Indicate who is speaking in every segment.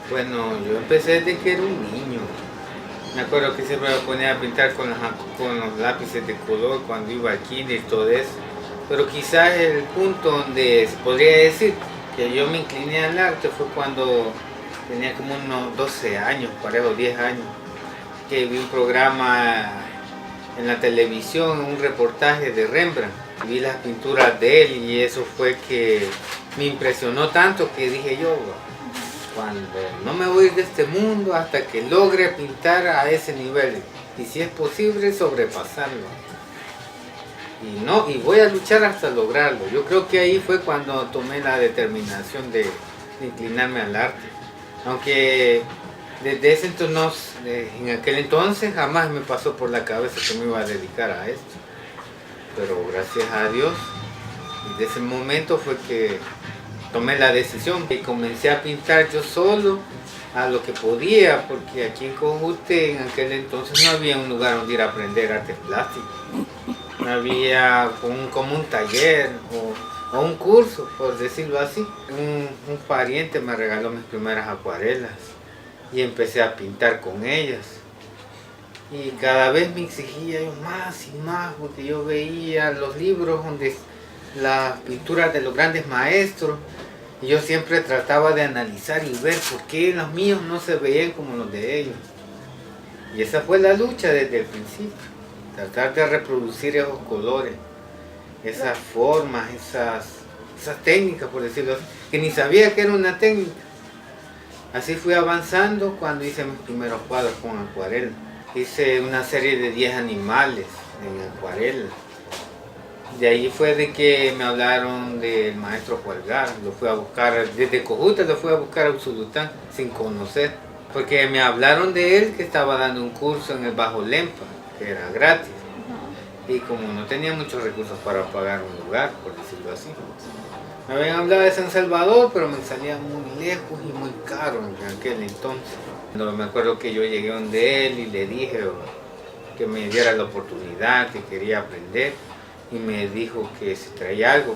Speaker 1: Bueno, yo empecé desde que era un niño. Me acuerdo que siempre me ponía a pintar con los lápices de color cuando iba al kinder y todo eso. Pero quizás el punto donde se podría decir que yo me incliné al arte fue cuando tenía como unos 12 años, parejo 10 años, que vi un programa en la televisión, un reportaje de Rembrandt. Vi las pinturas de él y eso fue que me impresionó tanto que dije yo, cuando no me voy de este mundo hasta que logre pintar a ese nivel y si es posible sobrepasarlo. Y voy a luchar hasta lograrlo. Yo creo que ahí fue cuando tomé la determinación de inclinarme al arte. Aunque desde ese entonces, en aquel entonces jamás me pasó por la cabeza que me iba a dedicar a esto. Pero gracias a Dios, desde ese momento fue que tomé la decisión y comencé a pintar yo solo a lo que podía, porque aquí en Cojute en aquel entonces no había un lugar donde ir a aprender artes plásticas. No había como un taller o un curso, por decirlo así. Un pariente me regaló mis primeras acuarelas y empecé a pintar con ellas. Y cada vez me exigía yo más y más, porque yo veía los libros donde las pinturas de los grandes maestros, y yo siempre trataba de analizar y ver por qué los míos no se veían como los de ellos. Y esa fue la lucha desde el principio, tratar de reproducir esos colores, esas formas, esas técnicas, por decirlo así, que ni sabía que era una técnica. Así fui avanzando cuando hice mis primeros cuadros con acuarela. Hice una serie de 10 animales en acuarela. De ahí fue de que me hablaron del maestro Juelgar, lo fui a buscar, desde Cojute lo fui a buscar a Usulután sin conocer, porque me hablaron de él que estaba dando un curso en el Bajo Lempa, que era gratis, y como no tenía muchos recursos para pagar un lugar, por decirlo así. Me habían hablado de San Salvador, pero me salía muy lejos y muy caro en aquel entonces. No, me acuerdo que yo llegué donde él y le dije que me diera la oportunidad, que quería aprender. Y me dijo que si traía algo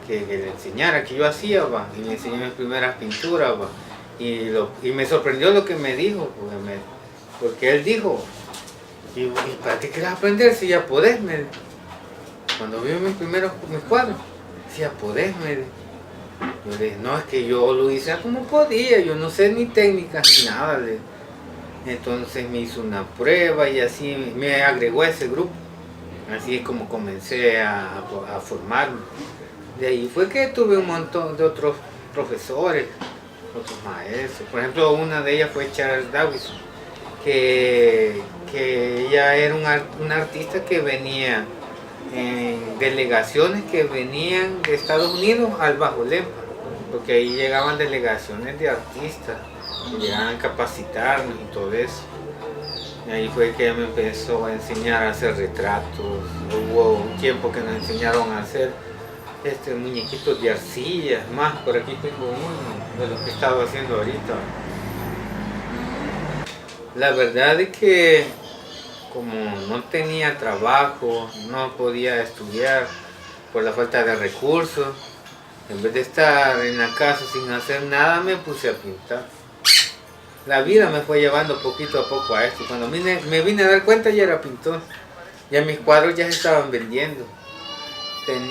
Speaker 1: que le enseñara, que yo hacía, y le enseñé mis primeras pinturas, y me sorprendió lo que me dijo, porque él dijo, ¿y para qué quieres aprender si ya podés? Cuando vi mis cuadros, si ya podés, yo le dije, no, es que yo lo hice como podía, yo no sé ni técnicas ni nada. Entonces me hizo una prueba y así me agregó a ese grupo. Así es como comencé a formarme. De ahí fue que tuve un montón de otros profesores, otros maestros. Por ejemplo, una de ellas fue Charles Davidson, que ella era una artista que venía en delegaciones que venían de Estados Unidos al Bajo Lempa, porque ahí llegaban delegaciones de artistas, que llegaban a capacitarnos y todo eso. Y ahí fue que ella me empezó a enseñar a hacer retratos. Hubo un tiempo que nos enseñaron a hacer muñequitos de arcilla. Más, por aquí tengo uno de los que estaba haciendo ahorita. La verdad es que como no tenía trabajo, no podía estudiar por la falta de recursos, en vez de estar en la casa sin hacer nada, me puse a pintar. La vida me fue llevando poquito a poco a esto. Cuando me vine a dar cuenta ya era pintor. Ya mis cuadros ya se estaban vendiendo.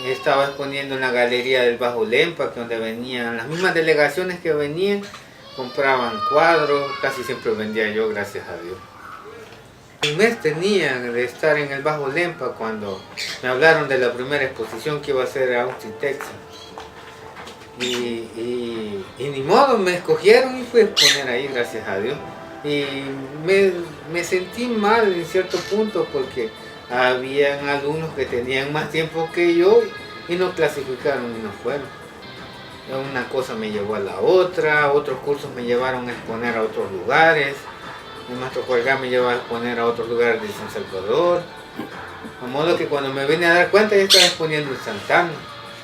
Speaker 1: Estaba exponiendo en la galería del Bajo Lempa, que donde venían las mismas delegaciones que venían, compraban cuadros, casi siempre vendía yo, gracias a Dios. Un mes tenía de estar en el Bajo Lempa cuando me hablaron de la primera exposición que iba a hacer a Austin, Texas. Y ni modo, me escogieron y fui a exponer ahí, gracias a Dios. Y me sentí mal en cierto punto porque habían alumnos que tenían más tiempo que yo y no clasificaron y no fueron. Una cosa me llevó a la otra, otros cursos me llevaron a exponer a otros lugares. El maestro Juárez me llevó a exponer a otros lugares de San Salvador. De modo que cuando me vine a dar cuenta ya estaba exponiendo en Santana.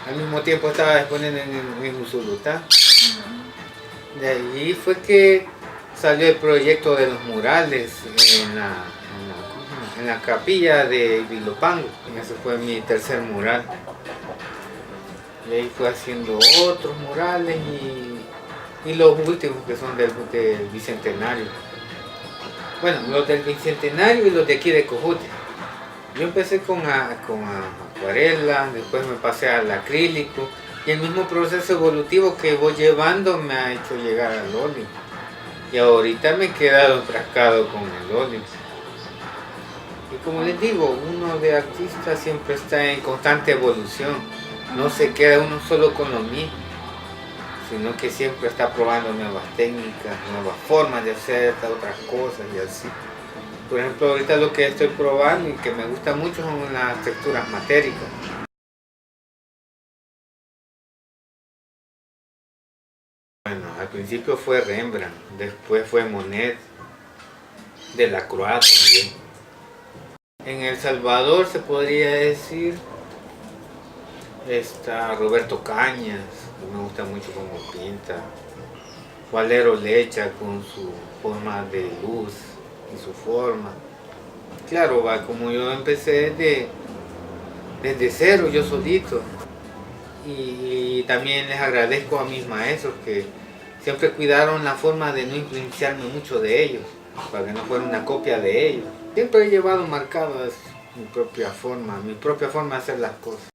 Speaker 1: Al mismo tiempo estaba exponiendo en Usulutá. De ahí fue que salió el proyecto de los murales en la capilla de Vilopango. Ese fue mi tercer mural. Y ahí fue haciendo otros murales y los últimos que son del Bicentenario. Bueno, los del Bicentenario y los de aquí de Cojute. Yo empecé con acuarela, después me pasé al acrílico y el mismo proceso evolutivo que voy llevando me ha hecho llegar al óleo. Y ahorita me he quedado enfrascado con el óleo. Y como les digo, uno de artista siempre está en constante evolución. No se queda uno solo con lo mismo, sino que siempre está probando nuevas técnicas, nuevas formas de hacer otras cosas y así. Por ejemplo, ahorita lo que estoy probando y que me gusta mucho son las texturas matéricas. Bueno, al principio fue Rembrandt, después fue Monet, Delacroix también. En El Salvador se podría decir está Roberto Cañas, que me gusta mucho cómo pinta. Valero Lecha con su forma de luz y su forma. Claro, como yo empecé desde cero, yo solito. Y también les agradezco a mis maestros que siempre cuidaron la forma de no influenciarme mucho de ellos, para que no fuera una copia de ellos. Siempre he llevado marcadas mi propia forma de hacer las cosas.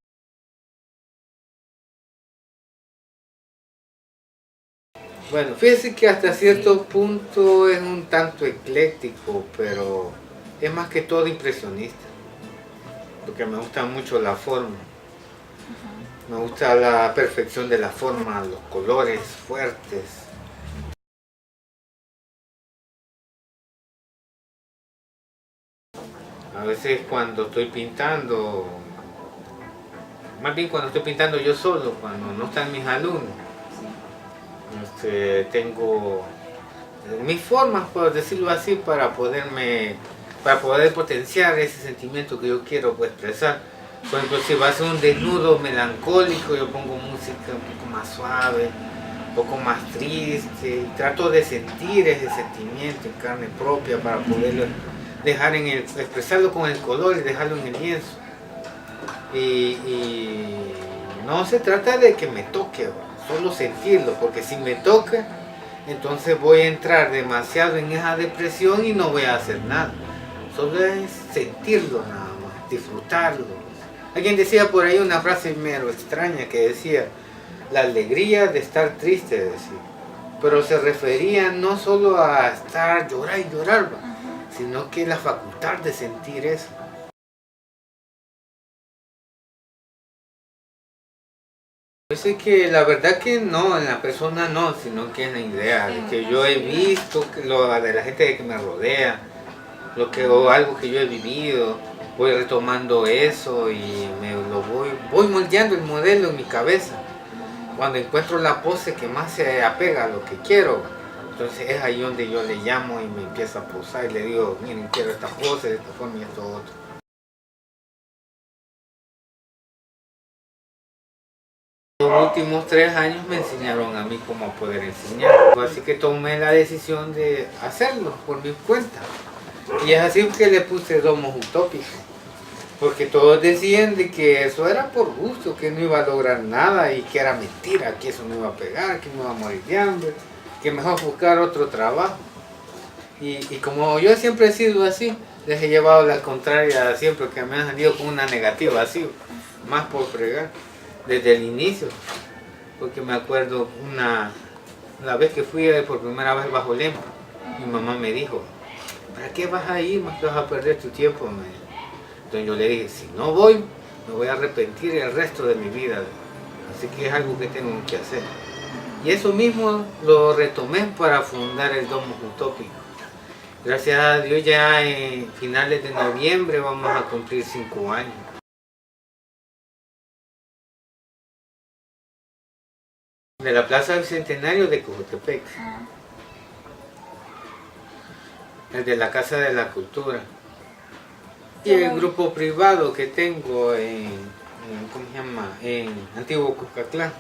Speaker 1: Bueno, fíjense que hasta cierto punto es un tanto ecléctico, pero es más que todo impresionista, porque me gusta mucho la forma. Me gusta la perfección de la forma, los colores fuertes. A veces cuando estoy pintando, más bien cuando estoy pintando yo solo, cuando no están mis alumnos, tengo mis formas, por decirlo así, para poder potenciar ese sentimiento que yo quiero expresar. Por ejemplo, si va a ser un desnudo melancólico, yo pongo música un poco más suave, un poco más triste, y trato de sentir ese sentimiento en carne propia para poderlo expresarlo con el color y dejarlo en el lienzo. Y no se trata de que me toque, solo sentirlo, porque si me toca, entonces voy a entrar demasiado en esa depresión y no voy a hacer nada. Solo es sentirlo nada más, disfrutarlo. Alguien decía por ahí una frase mero extraña que decía, la alegría de estar triste, decía. Pero se refería no solo a estar, llorar y llorar, sino que la facultad de sentir eso. Yo que la verdad que no, en la persona no, sino que en la idea, de que yo he visto, lo de la gente que me rodea, o algo que yo he vivido, voy retomando eso y voy moldeando el modelo en mi cabeza. Cuando encuentro la pose que más se apega a lo que quiero, entonces es ahí donde yo le llamo y me empiezo a posar y le digo, miren, quiero esta pose, de esta forma y esto otro. Los últimos 3 años me enseñaron a mí cómo poder enseñar, así que tomé la decisión de hacerlo por mi cuenta. Y es así que le puse Domos Utópicos, porque todos decían de que eso era por gusto, que no iba a lograr nada y que era mentira, que eso no iba a pegar, que me iba a morir de hambre, que mejor buscar otro trabajo. Y como yo siempre he sido así, les he llevado la contraria siempre, que me han salido con una negativa así, más por fregar. Desde el inicio, porque me acuerdo la vez que fui por primera vez bajo Lempa, mi mamá me dijo, ¿para qué vas a ir? Más que vas a perder tu tiempo. Entonces yo le dije, si no voy, me voy a arrepentir el resto de mi vida, así que es algo que tengo que hacer. Y eso mismo lo retomé para fundar el Domus Utópico. Gracias a Dios ya en finales de noviembre vamos a cumplir 5 años. De la Plaza Bicentenario de Cojutepec. El de la Casa de la Cultura. Y el grupo privado que tengo en ¿cómo se llama? En Antiguo Cucatlán.